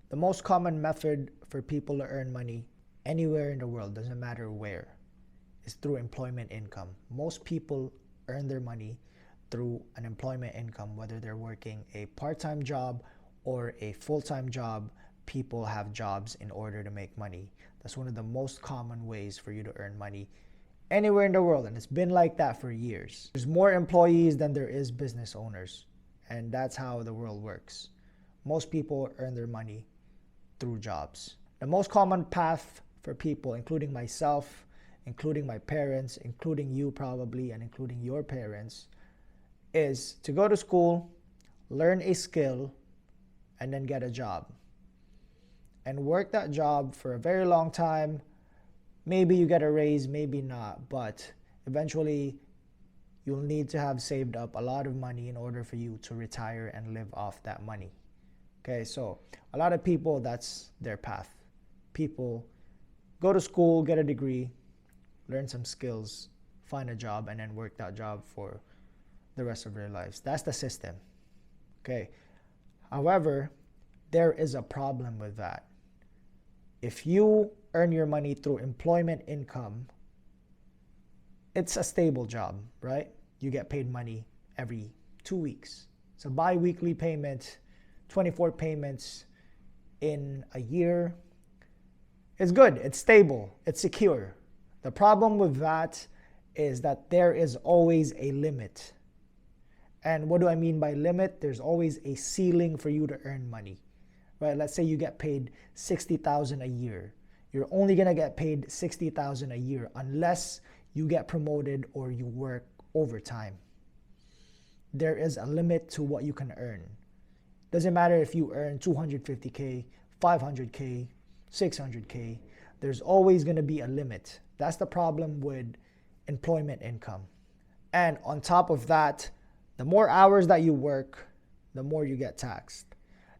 The most common method for people to earn money anywhere in the world, doesn't matter where, is through employment income. Most people earn their money through an employment income, whether they're working a part-time job or a full-time job. People have jobs in order to make money. That's one of the most common ways for you to earn money anywhere in the world, and it's been like that for years. There's more employees than there is business owners, and that's how the world works. Most people earn their money through jobs. The most common path for people, including myself, including my parents, including you probably, and including your parents, is to go to school, learn a skill, and then get a job. And work that job for a very long time. Maybe you get a raise, maybe not, but eventually you'll need to have saved up a lot of money in order for you to retire and live off that money. Okay, so a lot of people, that's their path. People go to school, get a degree, learn some skills, find a job, and then work that job for the rest of their lives. That's the system. Okay. However, there is a problem with that. If you earn your money through employment income, it's a stable job, right? You get paid money every 2 weeks. It's a bi-weekly payment, 24 payments in a year. It's good, it's stable, it's secure. The problem with that is that there is always a limit. And what do I mean by limit? There's always a ceiling for you to earn money, right? Let's say you get paid $60,000 a year. You're only gonna get paid $60,000 a year unless you get promoted or you work overtime. There is a limit to what you can earn. Doesn't matter if you earn 250K, 500K, 600K, there's always gonna be a limit. That's the problem with employment income. And on top of that, the more hours that you work, the more you get taxed.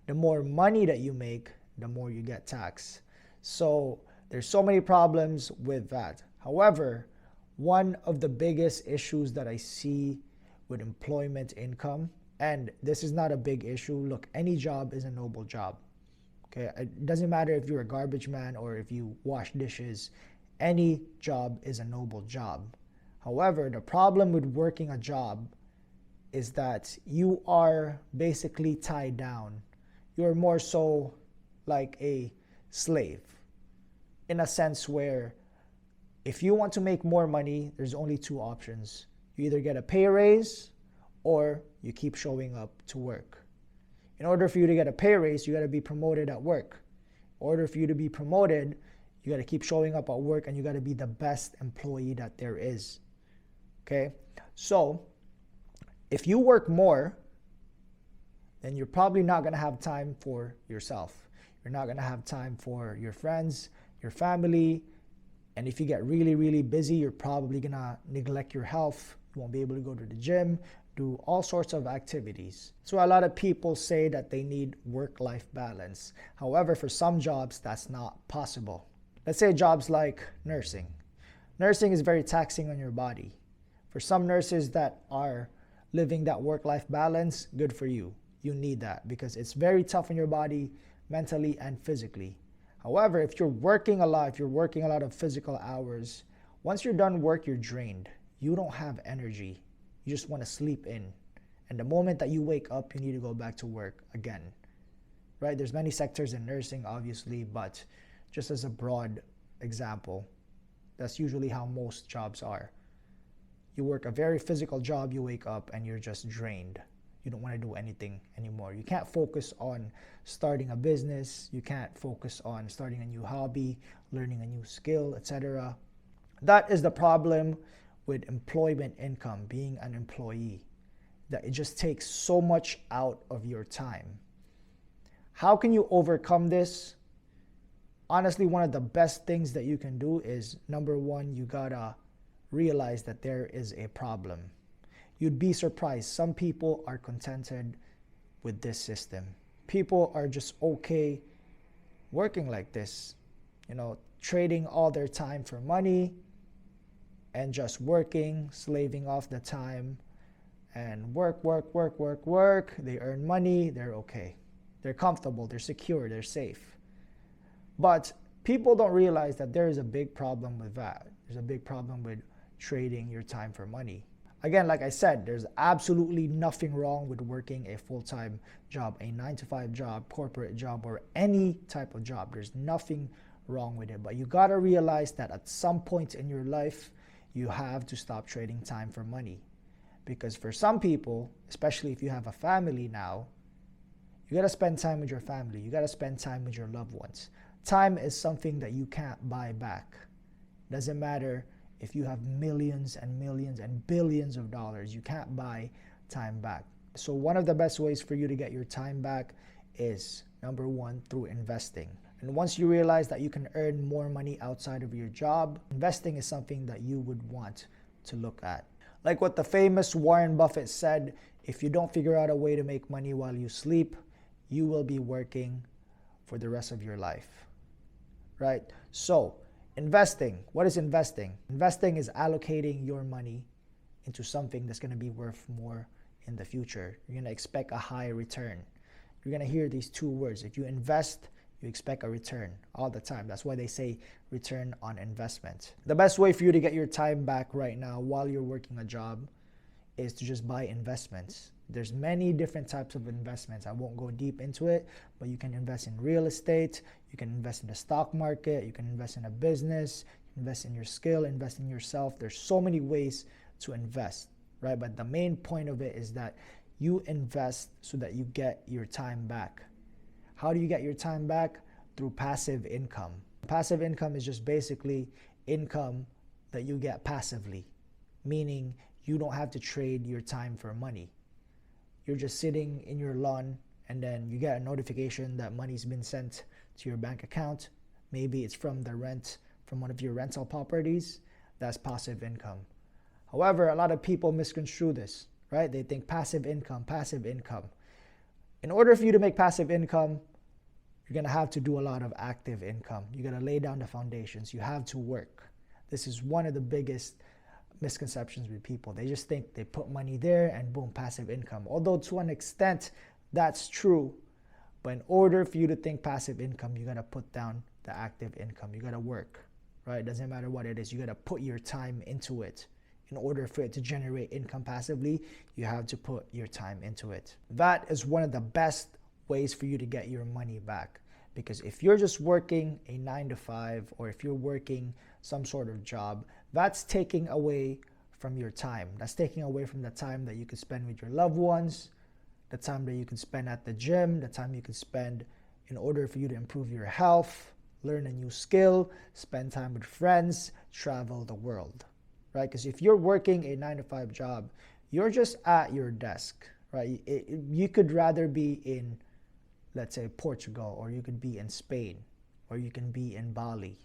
The more money that you make, the more you get taxed. So there's so many problems with that. However, one of the biggest issues that I see with employment income, and this is not a big issue, look, any job is a noble job. Okay, it doesn't matter if you're a garbage man or if you wash dishes, any job is a noble job. However, the problem with working a job is that you are basically tied down. You're more so like a slave, in a sense where if you want to make more money, there's only two options. You either get a pay raise or you keep showing up to work. In order for you to get a pay raise, you got to be promoted at work. In order for you to be promoted, you got to keep showing up at work and you got to be the best employee that there is. Okay? So, if you work more, then you're probably not going to have time for yourself. You're not going to have time for your friends, your family. And if you get really, really busy, you're probably going to neglect your health. You won't be able to go to the gym, do all sorts of activities. So a lot of people say that they need work-life balance. However, for some jobs, that's not possible. Let's say jobs like nursing. Nursing is very taxing on your body. For some nurses that are living that work-life balance, good for you. You need that because it's very tough on your body mentally and physically. However, if you're working a lot, if you're working a lot of physical hours, once you're done work, you're drained. You don't have energy. You just want to sleep in. And the moment that you wake up, you need to go back to work again. Right? There's many sectors in nursing, obviously, but just as a broad example, that's usually how most jobs are. You work a very physical job, you wake up and you're just drained. You don't want to do anything anymore. You can't focus on starting a business. You can't focus on starting a new hobby, learning a new skill, etc. That is the problem with employment income, being an employee, that it just takes so much out of your time. How can you overcome this? Honestly, one of the best things that you can do is, number one, you gotta realize that there is a problem. You'd be surprised. Some people are contented with this system. People are just okay working like this, trading all their time for money and just working, slaving off the time and work. They earn money, they're okay. They're comfortable, they're secure, they're safe. But people don't realize that there is a big problem with that. There's a big problem with trading your time for money. Again, like I said, there's absolutely nothing wrong with working a full-time job, a 9-to-5 job, corporate job, or any type of job. There's nothing wrong with it. But you gotta realize that at some point in your life, you have to stop trading time for money. Because for some people, especially if you have a family now, you gotta spend time with your family. You gotta spend time with your loved ones. Time is something that you can't buy back. Doesn't matter if you have millions and millions and billions of dollars, you can't buy time back. So one of the best ways for you to get your time back is, number one, through investing. And once you realize that you can earn more money outside of your job, investing is something that you would want to look at. Like what the famous Warren Buffett said, if you don't figure out a way to make money while you sleep, you will be working for the rest of your life, right? So investing, what is investing? Investing is allocating your money into something that's going to be worth more in the future. You're going to expect a high return. You're going to hear these two words. If you invest, you expect a return all the time. That's why they say return on investment. The best way for you to get your time back right now while you're working a job is to just buy investments. There's many different types of investments. I won't go deep into it, but you can invest in real estate, you can invest in the stock market, you can invest in a business, invest in your skill, invest in yourself. There's so many ways to invest, right? But the main point of it is that you invest so that you get your time back. How do you get your time back? Through passive income. Passive income is just basically income that you get passively, meaning you don't have to trade your time for money. You're just sitting in your lawn and then you get a notification that money's been sent to your bank account. Maybe it's from the rent from one of your rental properties. That's passive income. However, a lot of people misconstrue this, right? They think passive income, passive income. In order for you to make passive income, you're going to have to do a lot of active income. You got to lay down the foundations. You have to work. This is one of the biggest misconceptions with people. They just think they put money there and boom, passive income. Although to an extent, that's true. But in order for you to think passive income, you got to put down the active income. You got to work, right? It doesn't matter what it is. You got to put your time into it. In order for it to generate income passively, you have to put your time into it. That is one of the best ways for you to get your money back. Because if you're just working a 9-to-5 or if you're working some sort of job, that's taking away from your time. That's taking away from the time that you could spend with your loved ones, the time that you can spend at the gym, the time you can spend in order for you to improve your health, learn a new skill, spend time with friends, travel the world, right? Because if you're working a 9-to-5 job, you're just at your desk, right? You could rather be in, let's say, Portugal, or you could be in Spain, or you can be in Bali.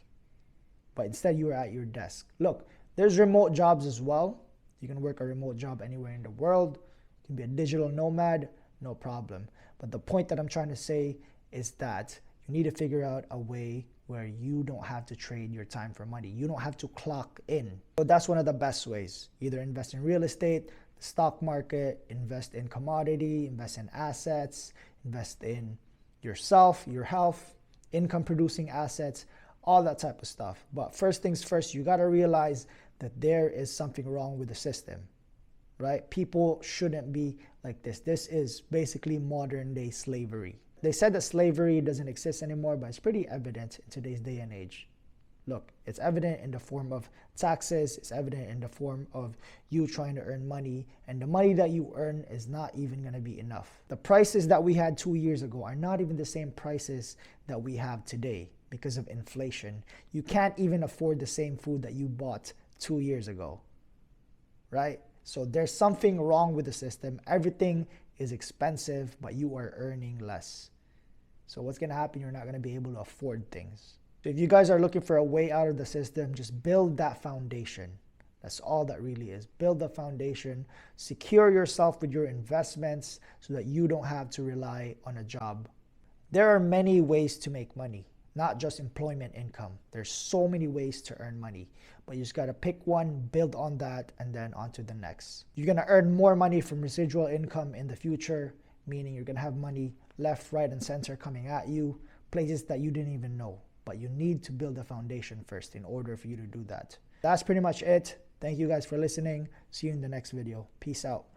But instead you're at your desk. Look, there's remote jobs as well. You can work a remote job anywhere in the world. You can be a digital nomad, no problem. But the point that I'm trying to say is that you need to figure out a way where you don't have to trade your time for money. You don't have to clock in. So that's one of the best ways. Either invest in real estate, the stock market, invest in commodity, invest in assets, invest in yourself, your health, income producing assets, all that type of stuff. But first things first, you got to realize that there is something wrong with the system, right? People shouldn't be like this. This is basically modern day slavery. They said that slavery doesn't exist anymore, but it's pretty evident in today's day and age. Look, it's evident in the form of taxes. It's evident in the form of you trying to earn money, and the money that you earn is not even going to be enough. The prices that we had 2 years ago are not even the same prices that we have today because of inflation. You can't even afford the same food that you bought 2 years ago, right? So there's something wrong with the system. Everything is expensive, but you are earning less. So what's going to happen? You're not going to be able to afford things. So if you guys are looking for a way out of the system, just build that foundation. That's all that really is. Build the foundation, secure yourself with your investments so that you don't have to rely on a job. There are many ways to make money, not just employment income. There's so many ways to earn money, but you just got to pick one, build on that, and then on to the next. You're going to earn more money from residual income in the future, meaning you're going to have money left, right, and center coming at you, places that you didn't even know. But you need to build a foundation first in order for you to do that. That's pretty much it. Thank you guys for listening. See you in the next video. Peace out.